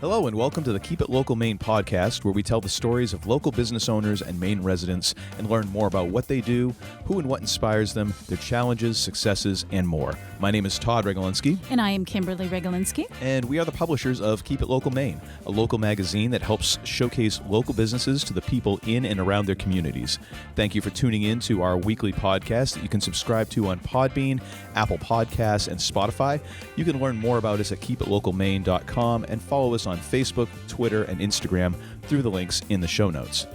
Hello and welcome to the Keep It Local Maine podcast, where we tell the stories of local business owners and Maine residents and learn more about what they do, who and what inspires them, their challenges, successes, and more. My name is Todd Regalinski. And I am Kimberly Regalinski. And we are the publishers of Keep It Local Maine, a local magazine that helps showcase local businesses to the people in and around their communities. Thank you for tuning in to our weekly podcast that you can subscribe to on Podbean, Apple Podcasts, and Spotify. You can learn more about us at keepitlocalmaine.com and follow us on Facebook, Twitter, and Instagram through the links in the show notes.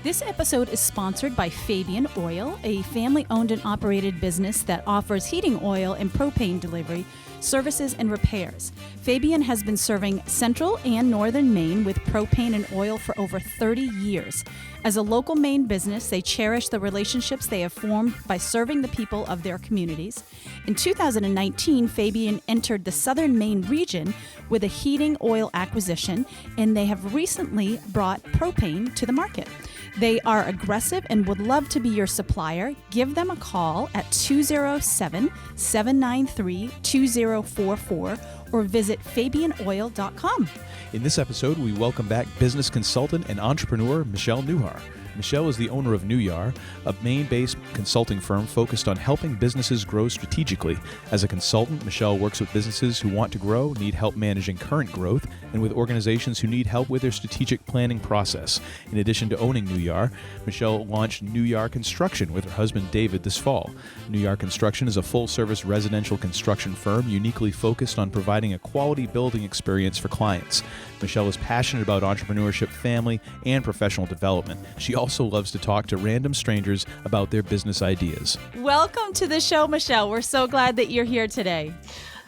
This episode is sponsored by Fabian Oil, a family-owned and operated business that offers heating oil and propane delivery, services, and repairs. Fabian has been serving central and northern Maine with propane and oil for over 30 years. As a local Maine business, they cherish the relationships they have formed by serving the people of their communities. In 2019, Fabian entered the southern Maine region with a heating oil acquisition, and they have recently brought propane to the market. They are aggressive and would love to be your supplier. Give them a call at 207-793-2044 or visit fabianoil.com. In this episode, we welcome back business consultant and entrepreneur Michelle Neujahr. Michelle is the owner of NU-YAR, a Maine-based consulting firm focused on helping businesses grow strategically. As a consultant, Michelle works with businesses who want to grow, need help managing current growth, and with organizations who need help with their strategic planning process. In addition to owning NU-YAR, Michelle launched NU-YAR Construction with her husband David this fall. NU-YAR Construction is a full-service residential construction firm uniquely focused on providing a quality building experience for clients. Michelle is passionate about entrepreneurship, family, and professional development. She also loves to talk to random strangers about their business ideas. Welcome to the show, Michelle. We're so glad that you're here today.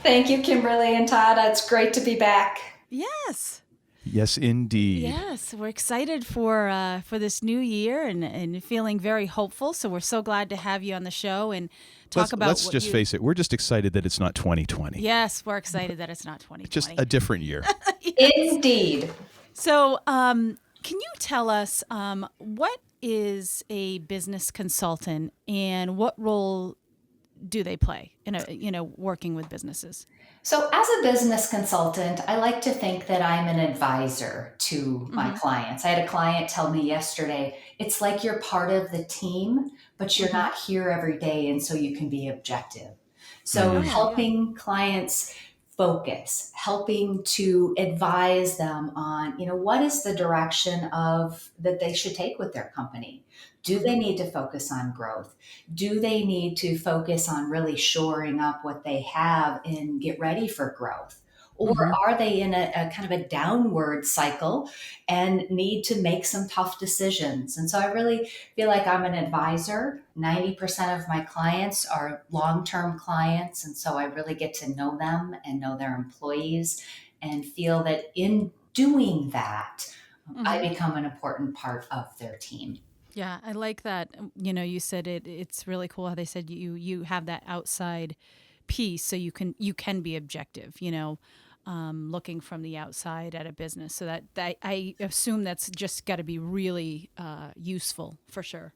Thank you, Kimberly and Todd. It's great to be back. Yes. Yes, indeed. Yes, we're excited for this new year and feeling very hopeful. So we're so glad to have you on the show and talk about. Let's just face it. We're just excited that it's not 2020. Yes, we're excited that it's not 2020. Just a different year. Yes. Indeed. So, can you tell us what is a business consultant and what role do they play in working with businesses? So as a business consultant, I like to think that I'm an advisor to my clients. I had a client tell me yesterday, it's like you're part of the team, but you're not here every day, and so you can be objective. So helping clients focus, helping to advise them on, what is the direction of that they should take with their company? Do they need to focus on growth? Do they need to focus on really shoring up what they have and get ready for growth? Or are they in a kind of a downward cycle and need to make some tough decisions? And so I really feel like I'm an advisor. 90% of my clients are long-term clients. And so I really get to know them and know their employees and feel that in doing that, I become an important part of their team. Yeah, I like that. You said it's really cool how they said you have that outside piece so you can be objective, looking from the outside at a business. So that I assume that's just got to be really useful for sure.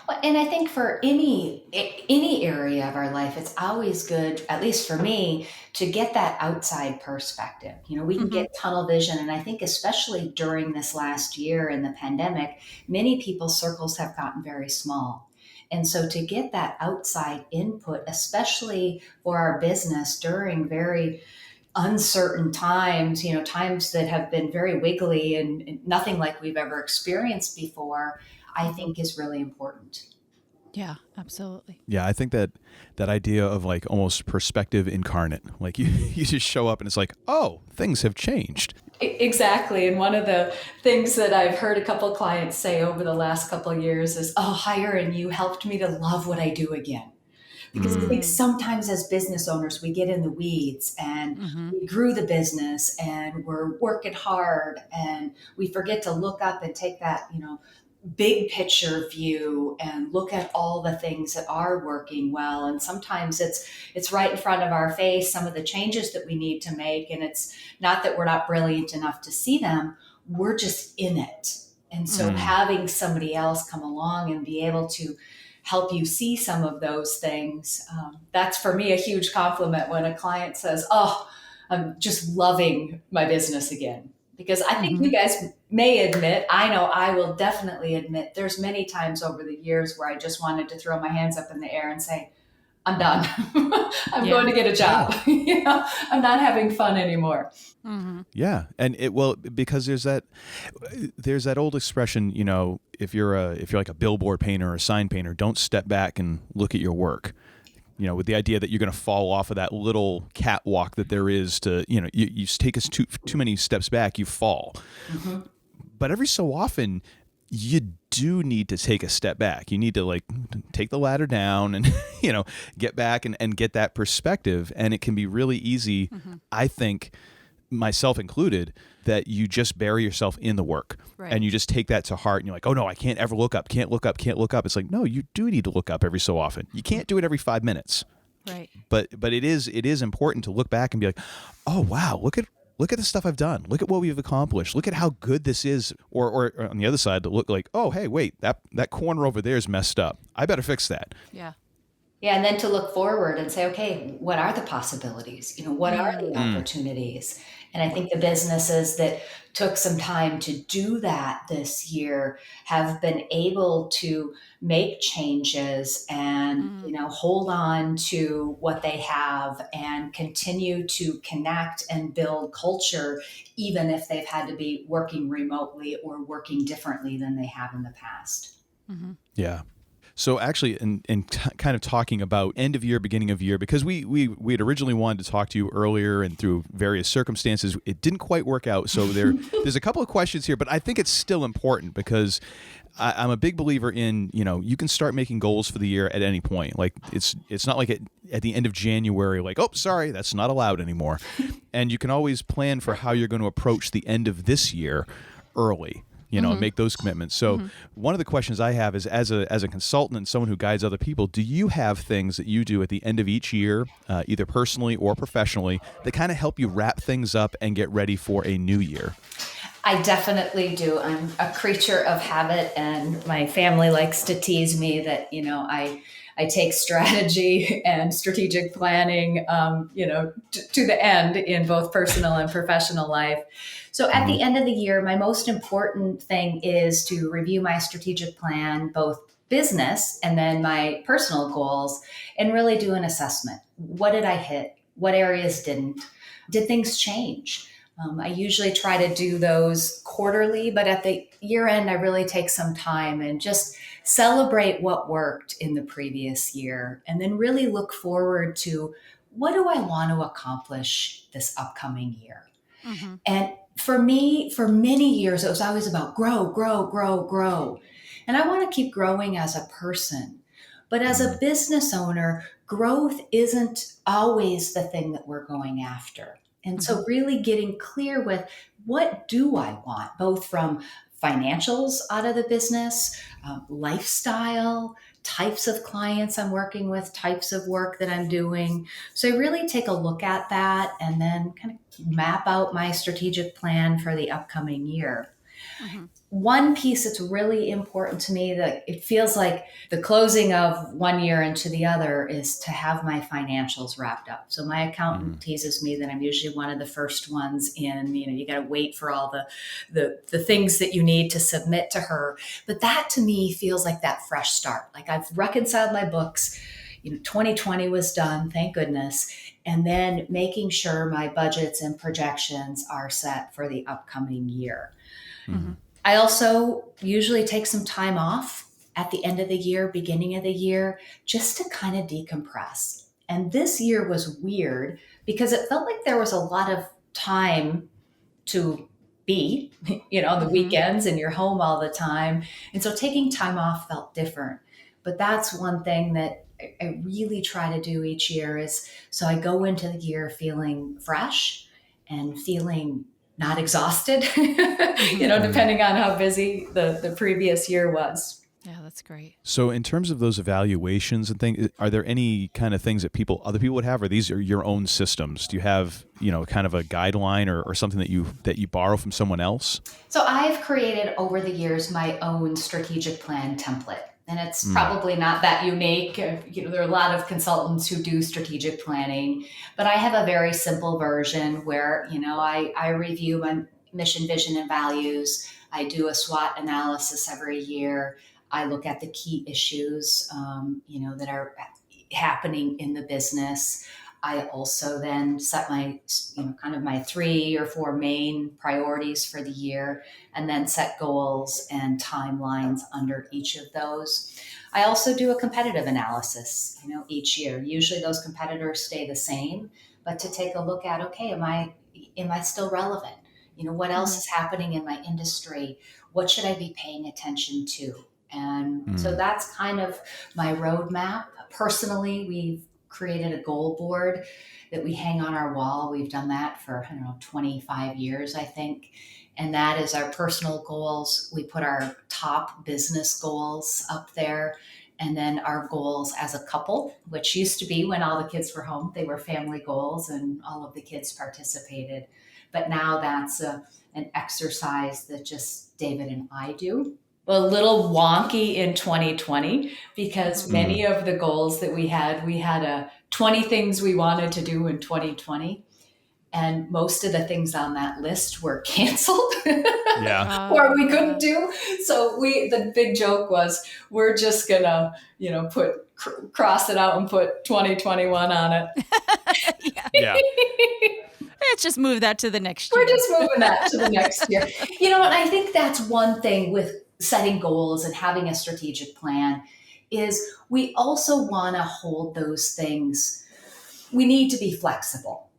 Well, and I think for any area of our life, it's always good, at least for me, to get that outside perspective. We can get tunnel vision. And I think especially during this last year in the pandemic, many people's circles have gotten very small. And so to get that outside input, especially for our business during very uncertain times, times that have been very wiggly and nothing like we've ever experienced before, I think is really important. Yeah, absolutely. Yeah, I think that idea of like almost perspective incarnate, like you just show up and it's like, oh, things have changed. Exactly. And one of the things that I've heard a couple of clients say over the last couple of years is, oh, hiring you helped me to love what I do again. Because I think sometimes as business owners, we get in the weeds and we grew the business and we're working hard and we forget to look up and take that, big picture view and look at all the things that are working well. And sometimes it's right in front of our face, some of the changes that we need to make. And it's not that we're not brilliant enough to see them, we're just in it. And so having somebody else come along and be able to help you see some of those things, that's for me a huge compliment when a client says, oh, I'm just loving my business again. Because I think you guys may admit, I know I will definitely admit, there's many times over the years where I just wanted to throw my hands up in the air and say, I'm done. I'm going to get a job. I'm not having fun anymore. Yeah. And because there's that old expression, if you're like a billboard painter or a sign painter, don't step back and look at your work. With the idea that you're going to fall off of that little catwalk that there is to, you take us too many steps back, you fall. But every so often, you do need to take a step back. You need to take the ladder down and, get back and get that perspective. And it can be really easy, I think, myself included, that you just bury yourself in the work and you just take that to heart and you're like, oh no, I can't ever look up, can't look up. It's like, no, you do need to look up every so often. You can't do it every 5 minutes. Right. But it is important to look back and be like, oh wow, look at the stuff I've done. Look at what we've accomplished. Look at how good this is. Or on the other side, to look like, oh, hey, wait, that corner over there is messed up. I better fix that. Yeah. Yeah, and then to look forward and say, okay, what are the possibilities? What are the opportunities? And I think the businesses that took some time to do that this year have been able to make changes and, hold on to what they have and continue to connect and build culture, even if they've had to be working remotely or working differently than they have in the past. Yeah. So actually, in kind of talking about end of year, beginning of year, because we had originally wanted to talk to you earlier, and through various circumstances, it didn't quite work out. So there's a couple of questions here, but I think it's still important because I'm a big believer in, you can start making goals for the year at any point. Like it's not like at the end of January, like, oh, sorry, that's not allowed anymore. And you can always plan for how you're going to approach the end of this year early. And make those commitments. So one of the questions I have is, as a consultant and someone who guides other people, do you have things that you do at the end of each year, either personally or professionally, that kind of help you wrap things up and get ready for a new year? I definitely do. I'm a creature of habit, and my family likes to tease me that, I take strategy and strategic planning, to the end in both personal and professional life. So at the end of the year, my most important thing is to review my strategic plan, both business and then my personal goals, and really do an assessment. What did I hit? What areas didn't? Did things change? I usually try to do those quarterly, but at the year end, I really take some time and just celebrate what worked in the previous year, and then really look forward to, what do I want to accomplish this upcoming year? And for me, for many years, it was always about grow, grow, grow, grow. And I want to keep growing as a person. But as a business owner, growth isn't always the thing that we're going after. And so really getting clear with, what do I want, both from financials out of the business, lifestyle, types of clients I'm working with, types of work that I'm doing. So I really take a look at that and then kind of map out my strategic plan for the upcoming year. One piece that's really important to me, that it feels like the closing of one year into the other, is to have my financials wrapped up. So my accountant teases me that I'm usually one of the first ones in. You got to wait for all the things that you need to submit to her. But that to me feels like that fresh start. Like I've reconciled my books. 2020 was done, thank goodness. And then making sure my budgets and projections are set for the upcoming year. I also usually take some time off at the end of the year, beginning of the year, just to kind of decompress. And this year was weird because it felt like there was a lot of time to be, on the weekends, and you're home all the time. And so taking time off felt different. But that's one thing that I really try to do each year, is so I go into the year feeling fresh and feeling not exhausted, depending on how busy the previous year was. Yeah, that's great. So in terms of those evaluations and things, are there any kind of things that other people would have, or these are your own systems? Do you have, kind of a guideline or something that you borrow from someone else? So I've created over the years my own strategic plan template. And it's probably not that unique. There are a lot of consultants who do strategic planning, but I have a very simple version where, I review mission, vision, and values. I do a SWOT analysis every year. I look at the key issues, that are happening in the business. I also then set my, kind of my 3 or 4 main priorities for the year, and then set goals and timelines under each of those. I also do a competitive analysis, each year. Usually those competitors stay the same, but to take a look at, okay, am I still relevant? What else is happening in my industry? What should I be paying attention to? And so that's kind of my roadmap. Personally, we've created a goal board that we hang on our wall. We've done that for, 25 years, I think. And that is our personal goals. We put our top business goals up there. And then our goals as a couple, which used to be when all the kids were home, they were family goals and all of the kids participated. But now that's an exercise that just David and I do. A little wonky in 2020 because many of the goals that we had 20 things we wanted to do in 2020. And most of the things on that list were canceled or we couldn't do. So the big joke was, we're just gonna, cross it out and put 2021 on it. Yeah. Let's just move that to the next year. We're just moving that to the next year. And I think that's one thing with setting goals and having a strategic plan is we also want to hold those things. We need to be flexible.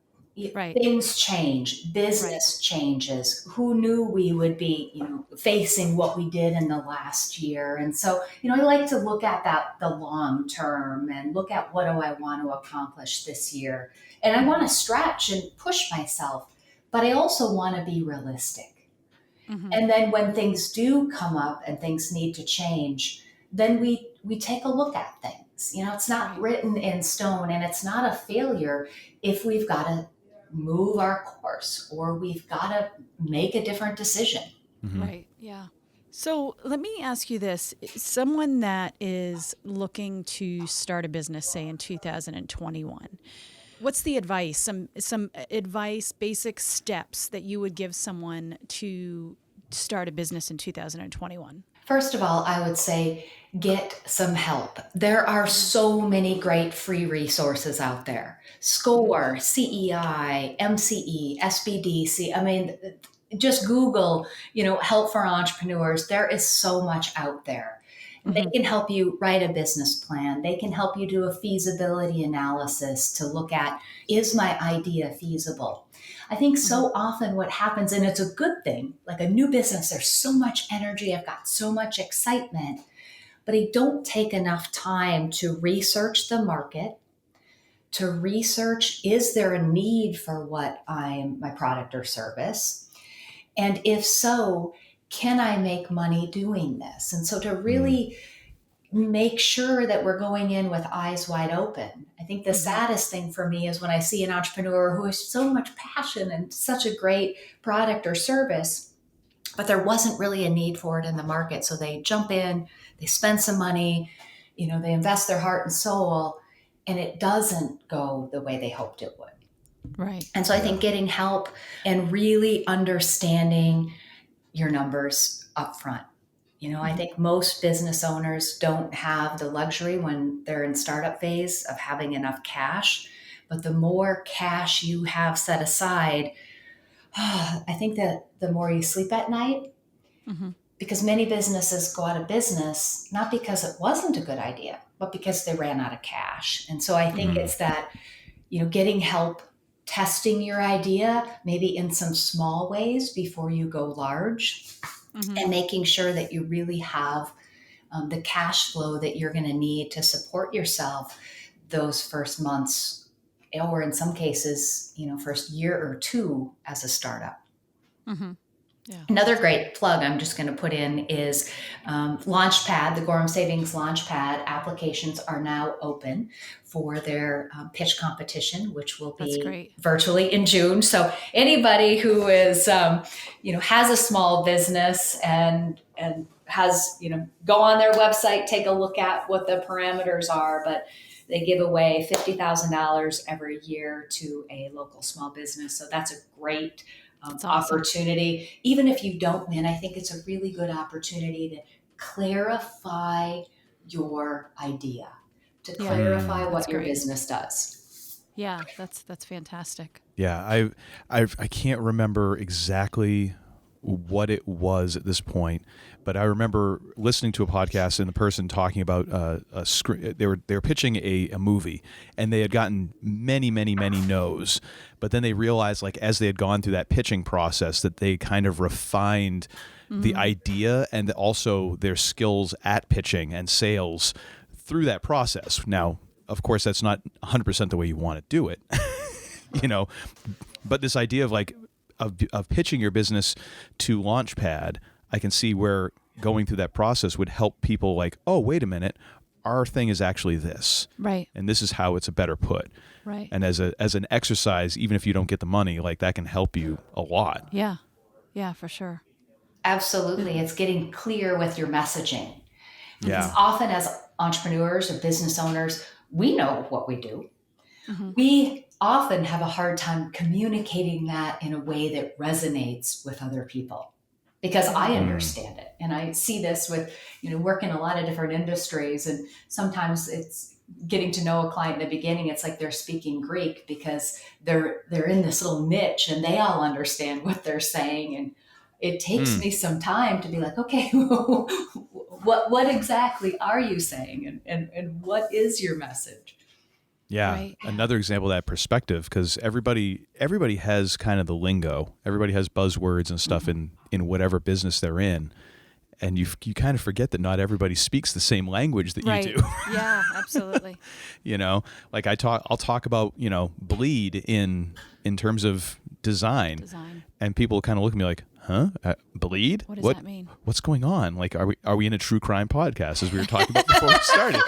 Right. Things change, business changes. Who knew we would be, facing what we did in the last year? And so, I like to look at the long term and look at what do I want to accomplish this year. And I want to stretch and push myself, but I also want to be realistic. And then when things do come up and things need to change, then we take a look at things. It's not written in stone, and it's not a failure if we've got to move our course or we've got to make a different decision. Right. Yeah. So let me ask you this. Someone that is looking to start a business, say in 2021, what's the advice? Some advice, basic steps that you would give someone to start a business in 2021? First of all, I would say get some help. There are so many great free resources out there. SCORE, CEI, MCE, SBDC. I mean, just Google, help for entrepreneurs. There is so much out there. They can help you write a business plan. They can help you do a feasibility analysis to look at, is my idea feasible? I think so often what happens, and it's a good thing, like a new business, there's so much energy, I've got so much excitement, but I don't take enough time to research the market, to research, is there a need for my product or service? And if so, can I make money doing this? And so to really make sure that we're going in with eyes wide open. I think the saddest thing for me is when I see an entrepreneur who has so much passion and such a great product or service, but there wasn't really a need for it in the market. So they jump in, they spend some money, they invest their heart and soul, and it doesn't go the way they hoped it would. Right. And so I think getting help and really understanding your numbers up front. I think most business owners don't have the luxury when they're in startup phase of having enough cash, but the more cash you have set aside, I think that the more you sleep at night, because many businesses go out of business, not because it wasn't a good idea, but because they ran out of cash. And so I think it's that, getting help, testing your idea, maybe in some small ways before you go large. And making sure that you really have the cash flow that you're going to need to support yourself those first months, or in some cases, first year or two as a startup. Yeah. Another great plug I'm just going to put in is Launchpad, the Gorham Savings Launchpad applications are now open for their pitch competition, which will be virtually in June. So anybody who is, has a small business and has, go on their website, take a look at what the parameters are, but they give away $50,000 every year to a local small business. So that's a great That's awesome. opportunity. Even if you don't win, I think it's a really good opportunity to clarify your idea, to clarify That's what your great. business does. Yeah, that's fantastic. Yeah, I can't remember exactly what it was at this point, but I remember listening to a podcast and the person talking about a script. They were pitching a movie, and they had gotten many no's, but then they realized, like, as they had gone through that pitching process, that they kind of refined the idea and also their skills at pitching and sales through that process. Now, of course, that's not 100% the way you want to do it, but this idea of like of pitching your business to Launchpad, I can see where going through that process would help people like, oh, wait a minute, our thing is actually this. Right. And this is how it's a better put. Right. And as an exercise, even if you don't get the money, like that can help you a lot. Yeah. Yeah, for sure. Absolutely. It's getting clear with your messaging. Because Yeah. often as entrepreneurs or business owners, we know what we do. Mm-hmm. We often have a hard time communicating that in a way that resonates with other people, because I understand it. And I see this with, work in a lot of different industries. And sometimes it's getting to know a client in the beginning. It's like they're speaking Greek because they're in this little niche and they all understand what they're saying. And it takes me some time to be like, okay, what exactly are you saying? And what is your message? Yeah. Right. Another example of that perspective, because everybody has kind of the lingo. Everybody has buzzwords and stuff in whatever business they're in. And you kind of forget that not everybody speaks the same language that you do. Yeah, absolutely. Like I'll talk about, bleed in terms of design. And people kind of look at me like, huh? Bleed? What does that mean? What's going on? Like, are we in a true crime podcast, as we were talking about before we started?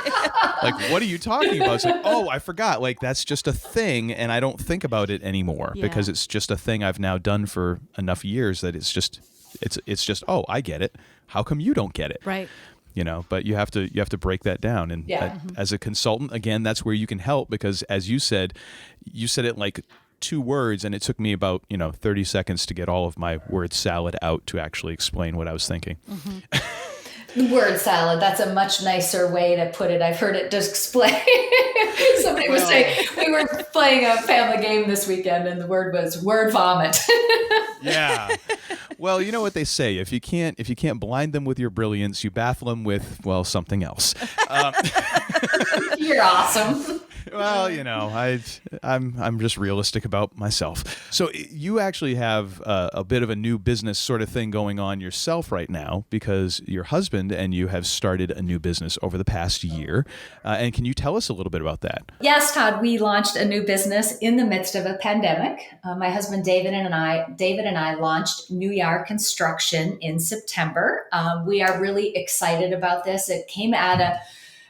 Like, what are you talking about? It's like, oh, I forgot. Like, that's just a thing, and I don't think about it anymore because it's just a thing I've now done for enough years that it's just, oh, I get it. How come you don't get it? Right. But you have to break that down. And as a consultant, again, that's where you can help, because as you said it like 2 words, and it took me about 30 seconds to get all of my word salad out to actually explain what I was thinking. Word salad, that's a much nicer way to put it. I've heard it just explain. Somebody was saying, we were playing a family game this weekend and the word was word vomit. Yeah. Well, you know what they say, if you can't blind them with your brilliance, you baffle them with, well, something else. You're awesome. Well, I'm just realistic about myself. So you actually have a bit of a new business sort of thing going on yourself right now, because your husband and you have started a new business over the past year. And can you tell us a little bit about that? Yes, Todd, we launched a new business in the midst of a pandemic. My husband, David and I launched NU-YAR Construction in September. We are really excited about this. It came at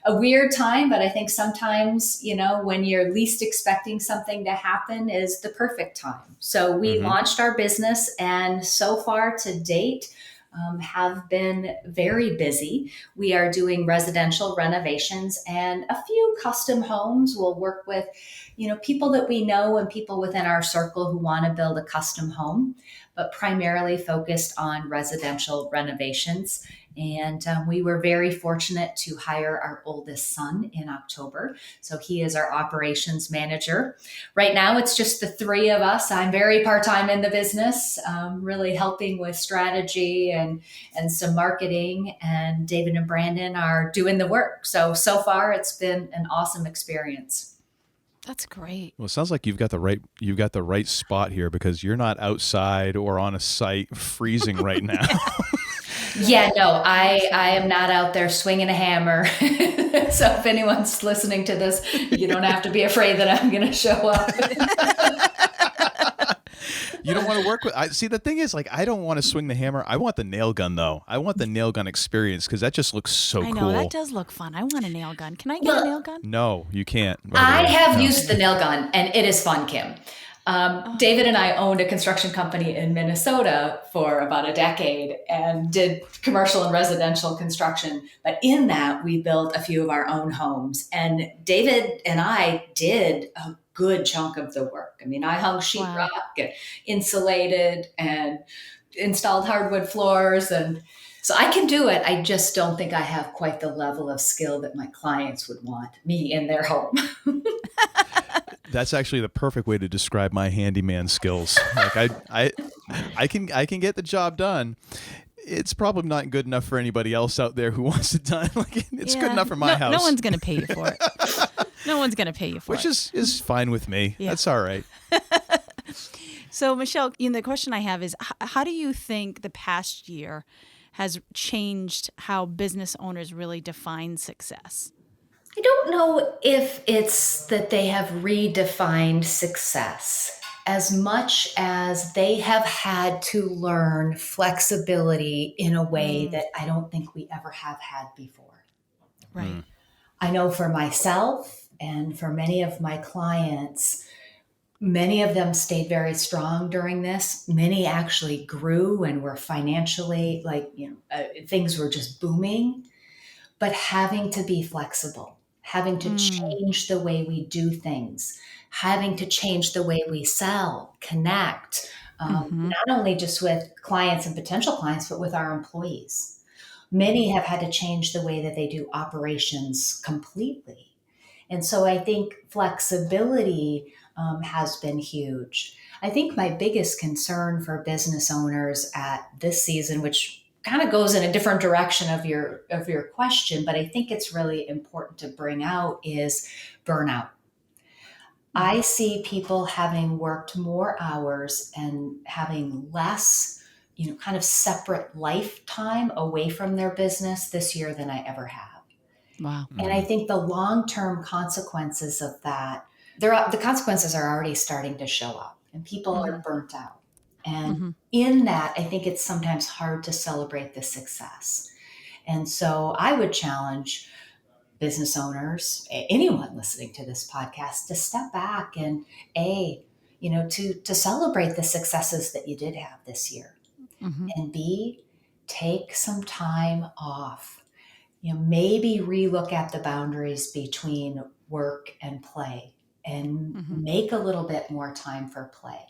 a weird time, but I think sometimes, when you're least expecting something to happen is the perfect time. So we launched our business, and so far to date, have been very busy. We are doing residential renovations and a few custom homes. We'll work with, people that we know and people within our circle who want to build a custom home, but primarily focused on residential renovations. And we were very fortunate to hire our oldest son in October. So he is our operations manager. Right now, it's just the 3 of us. I'm very part-time in the business, really helping with strategy and some marketing. And David and Brandon are doing the work. So far, it's been an awesome experience. That's great. Well, it sounds like you've got the right spot here, because you're not outside or on a site freezing right now. Yeah, no, I am not out there swinging a hammer. So if anyone's listening to this, you don't have to be afraid that I'm going to show up. You don't want to work with. See, the thing is, like, I don't want to swing the hammer. I want the nail gun, though. I want the nail gun experience, because that just looks so cool. I know, that does look fun. I want a nail gun. Can I get a nail gun? No, you can't. I have used the nail gun, and it is fun, Kim. David and I owned a construction company in Minnesota for about a decade and did commercial and residential construction. But in that, we built a few of our own homes. And David and I did a good chunk of the work. I mean, I hung sheetrock and insulated and installed hardwood floors, and so I can do it. I just don't think I have quite the level of skill that my clients would want me in their home. That's actually the perfect way to describe my handyman skills. Like I can get the job done. It's probably not good enough for anybody else out there who wants it done. Like it's good enough for my house. No one's going to pay you for it. No one's going to pay you for it. Which is fine with me. Yeah. That's all right. So, Michelle, the question I have is, how do you think the past year has changed how business owners really define success? I don't know if it's that they have redefined success as much as they have had to learn flexibility in a way that I don't think we ever have had before. Right. I know for myself and for many of my clients, many of them stayed very strong during this. Many actually grew and were financially things were just booming, but having to be flexible, having to change the way we do things, having to change the way we sell, connect, not only just with clients and potential clients, but with our employees. Many have had to change the way that they do operations completely. And so I think flexibility has been huge. I think my biggest concern for business owners at this season, which kind of goes in a different direction of your question, but I think it's really important to bring out, is burnout. I see people having worked more hours and having less, kind of separate lifetime away from their business this year than I ever have. Wow. And I think the long-term consequences of that, the consequences are already starting to show up, and people are burnt out. And in that, I think it's sometimes hard to celebrate the success. And so I would challenge business owners, anyone listening to this podcast, to step back and to celebrate the successes that you did have this year. And B, take some time off. Maybe relook at the boundaries between work and play and make a little bit more time for play.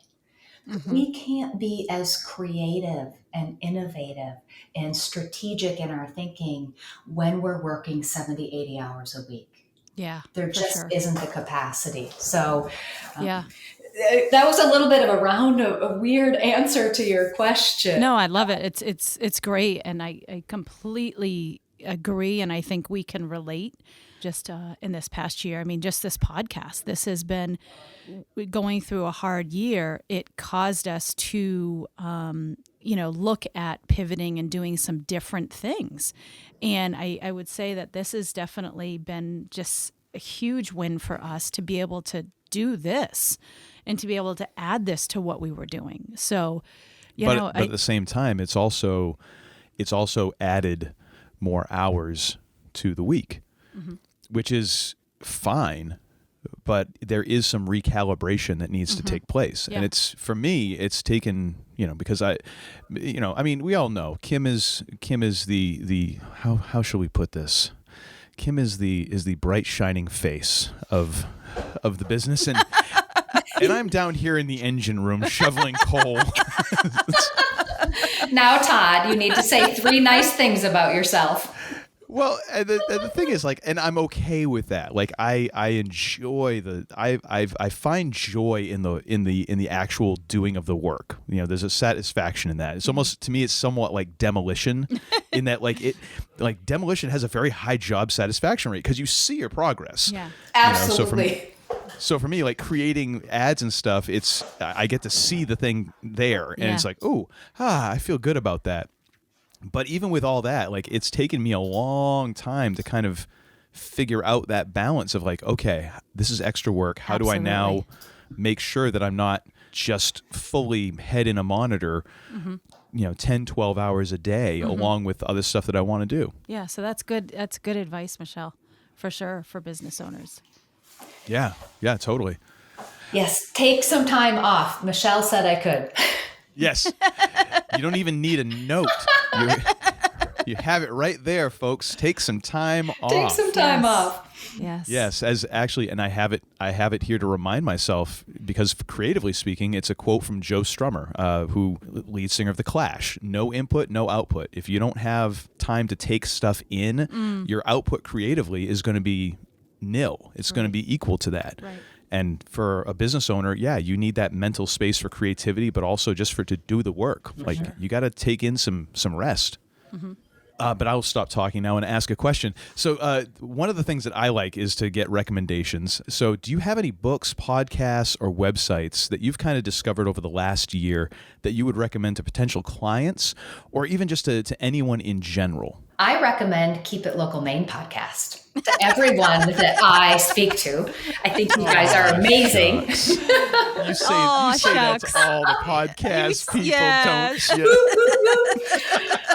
We can't be as creative and innovative and strategic in our thinking when we're working 70, 80 hours a week. Yeah. There just isn't the capacity. So that was a little bit of a weird answer to your question. No, I love it. It's great. And I completely agree. And I think we can relate just in this past year. I mean, just this podcast, this has been going through a hard year. It caused us to, look at pivoting and doing some different things. And I would say that this has definitely been just a huge win for us to be able to do this and to be able to add this to what we were doing. So, but at the same time, it's also added more hours to the week, which is fine, but there is some recalibration that needs to take place. Yeah. And it's, for me, it's taken, because we all know Kim is the how shall we put this? Kim is the bright shining face of the business, and and I'm down here in the engine room shoveling coal. Now, Todd, you need to say 3 nice things about yourself. Well, the thing is, and I'm okay with that. I enjoy I find joy in the actual doing of the work. There's a satisfaction in that. It's almost, to me, it's somewhat like demolition, in that demolition has a very high job satisfaction rate because you see your progress. Yeah, absolutely. So for me, creating ads and stuff, I get to see the thing there, and it's I feel good about that. But even with all that, it's taken me a long time to kind of figure out that balance of okay, this is extra work. How do I now make sure that I'm not just fully head in a monitor, 10, 12 hours a day, along with other stuff that I want to do? Yeah, so that's good. That's good advice, Michelle, for sure, for business owners. Yeah, totally. Yes, take some time off. Michelle said I could. Yes. You don't even need a note. You have it right there, folks. Take some time off. Take some time off. Yes. Yes, as actually, and I have it here to remind myself, because creatively speaking, it's a quote from Joe Strummer, who lead singer of The Clash. No input, no output. If you don't have time to take stuff in, your output creatively is going to be nil. It's going to be equal to that. Right. And for a business owner, yeah, you need that mental space for creativity, but also just to do the work. Like you got to take in some rest. Mm-hmm. But I'll stop talking now and ask a question. So one of the things that I like is to get recommendations. So do you have any books, podcasts, or websites that you've kind of discovered over the last year that you would recommend to potential clients or even just to anyone in general? I recommend Keep It Local Maine podcast to everyone that I speak to. I think you guys are amazing. You say that's all the podcast people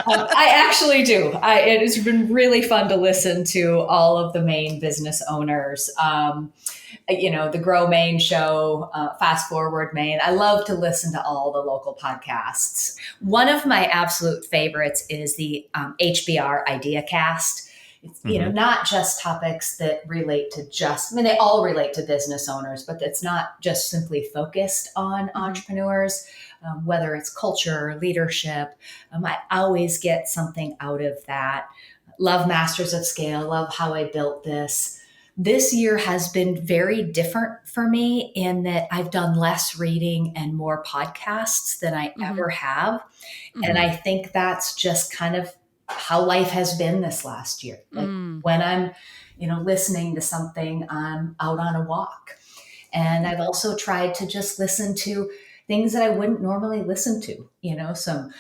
don't. I actually do. It has been really fun to listen to all of the Maine business owners. The Grow Maine show, Fast Forward Maine. I love to listen to all the local podcasts. One of my absolute favorites is the HBR Idea Cast. It's, not just topics that relate to they all relate to business owners, but it's not just simply focused on entrepreneurs, whether it's culture or leadership. I always get something out of that. Love Masters of Scale, love how I built this. This year has been very different for me in that I've done less reading and more podcasts than I ever have. Mm-hmm. And I think that's just kind of how life has been this last year. Like when I'm, listening to something, I'm out on a walk. And I've also tried to just listen to things that I wouldn't normally listen to, some,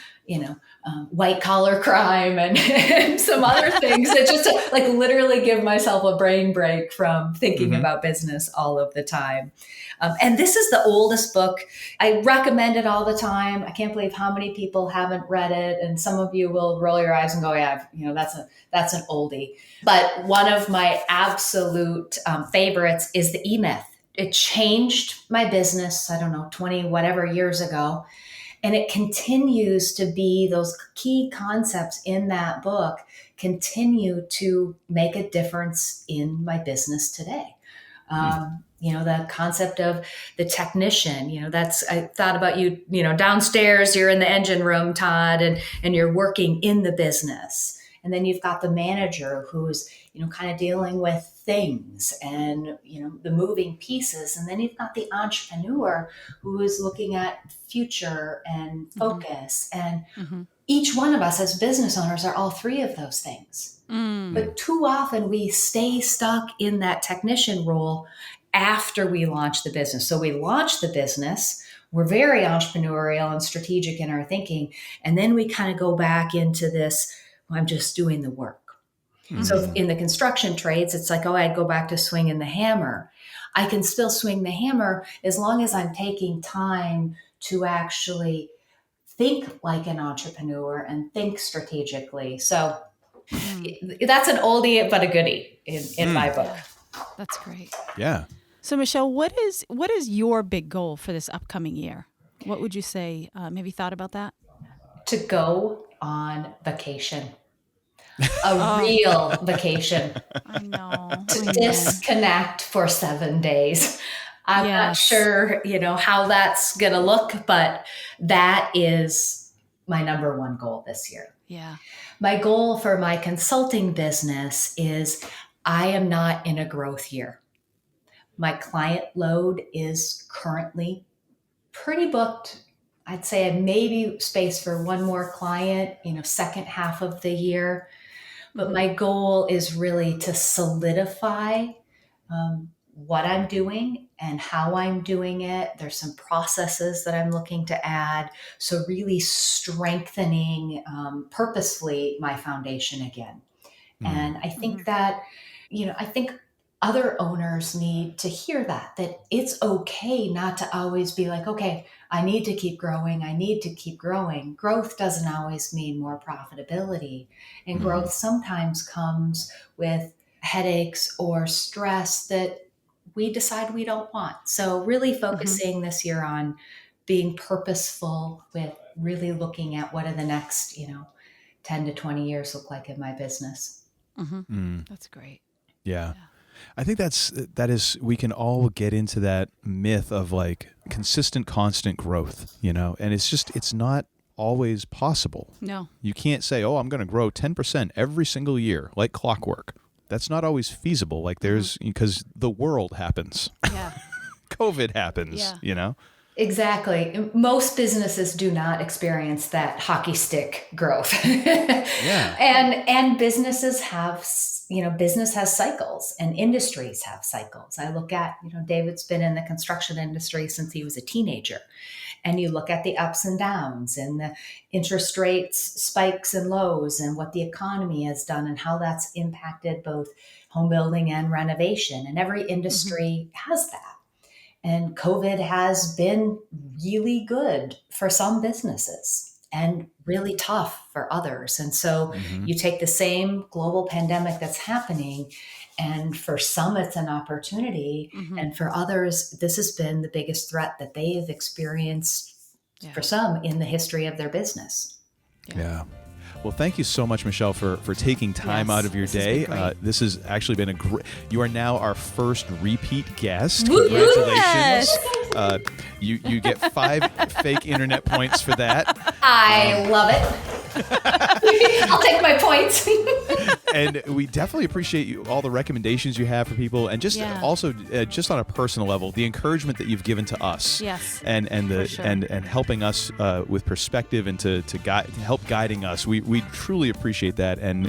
white collar crime and some other things that just to, literally give myself a brain break from thinking about business all of the time. And this is the oldest book. I recommend it all the time. I can't believe how many people haven't read it. And some of you will roll your eyes and go, yeah, that's an oldie. But one of my absolute favorites is the E-Myth. It changed my business, 20 whatever years ago. And it continues to be those key concepts in that book continue to make a difference in my business today. The concept of the technician, I thought about you, downstairs, you're in the engine room, Todd, and you're working in the business. And then you've got the manager who's, kind of dealing with things and, the moving pieces. And then you've got the entrepreneur who is looking at future and focus. And each one of us as business owners are all three of those things. But too often we stay stuck in that technician role after we launch the business. So we launch the business, we're very entrepreneurial and strategic in our thinking. And then we kind of go back into this, I'm just doing the work. So in the construction trades, it's like, I'd go back to swinging the hammer. I can still swing the hammer as long as I'm taking time to actually think like an entrepreneur and think strategically. So that's an oldie, but a goodie in my book. That's great. Yeah. So Michelle, what is your big goal for this upcoming year? What would you say? Have you thought about that? To go on vacation. A real vacation. I know. To disconnect for 7 days. I'm not sure, how that's going to look, but that is my number one goal this year. Yeah. My goal for my consulting business is I am not in a growth year. My client load is currently pretty booked. I'd say maybe space for one more client, second half of the year. But my goal is really to solidify what I'm doing and how I'm doing it. There's some processes that I'm looking to add. So really strengthening purposefully my foundation again. And I think that, I think other owners need to hear that it's okay not to always be like, okay, I need to keep growing. I need to keep growing. Growth doesn't always mean more profitability. And growth sometimes comes with headaches or stress that we decide we don't want. So really focusing this year on being purposeful with really looking at what are the next, 10 to 20 years look like in my business. That's great. Yeah. I think that is, we can all get into that myth of like consistent, constant growth, and it's not always possible. No. You can't say, oh, I'm going to grow 10% every single year, like clockwork. That's not always feasible. Like because the world happens. Yeah. COVID happens, Exactly. Most businesses do not experience that hockey stick growth. Yeah. And businesses have, business has cycles and industries have cycles. I look at, David's been in the construction industry since he was a teenager. And you look at the ups and downs and the interest rates spikes and lows and what the economy has done and how that's impacted both home building and renovation. And every industry has that. And COVID has been really good for some businesses and really tough for others. And so you take the same global pandemic that's happening, and for some it's an opportunity, and for others this has been the biggest threat that they have experienced for some in the history of their business. Yeah. Well, thank you so much, Michelle, for taking time out of your day. This has actually been a great. You are now our first repeat guest. Congratulations! Yes. You get 5 fake internet points for that. I love it. I'll take my points. And we definitely appreciate all the recommendations you have for people, and just also just on a personal level, the encouragement that you've given to us. Yes. And helping us with perspective and to help guiding us. We truly appreciate that, and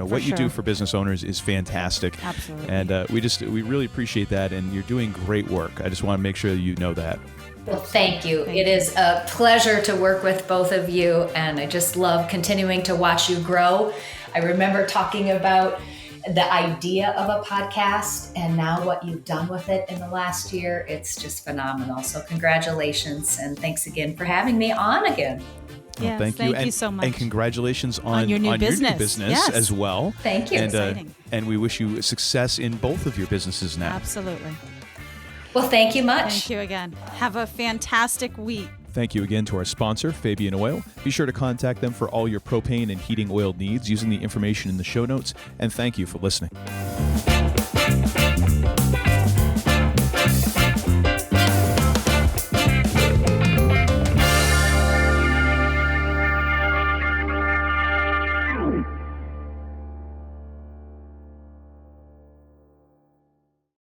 what you do for business owners is fantastic. Absolutely. And we really appreciate that, and you're doing great work. I just want to make sure you know that. Well, thank you. It is a pleasure to work with both of you, and I just love continuing to watch you grow. I remember talking about the idea of a podcast, and now what you've done with it in the last year, it's just phenomenal. So congratulations, and thanks again for having me on again. Yes, thank you so much. And congratulations on your new business Yes. as well. Thank you. And we wish you success in both of your businesses now. Absolutely. Well, thank you much. Thank you again. Have a fantastic week. Thank you again to our sponsor, Fabian Oil. Be sure to contact them for all your propane and heating oil needs using the information in the show notes. And thank you for listening.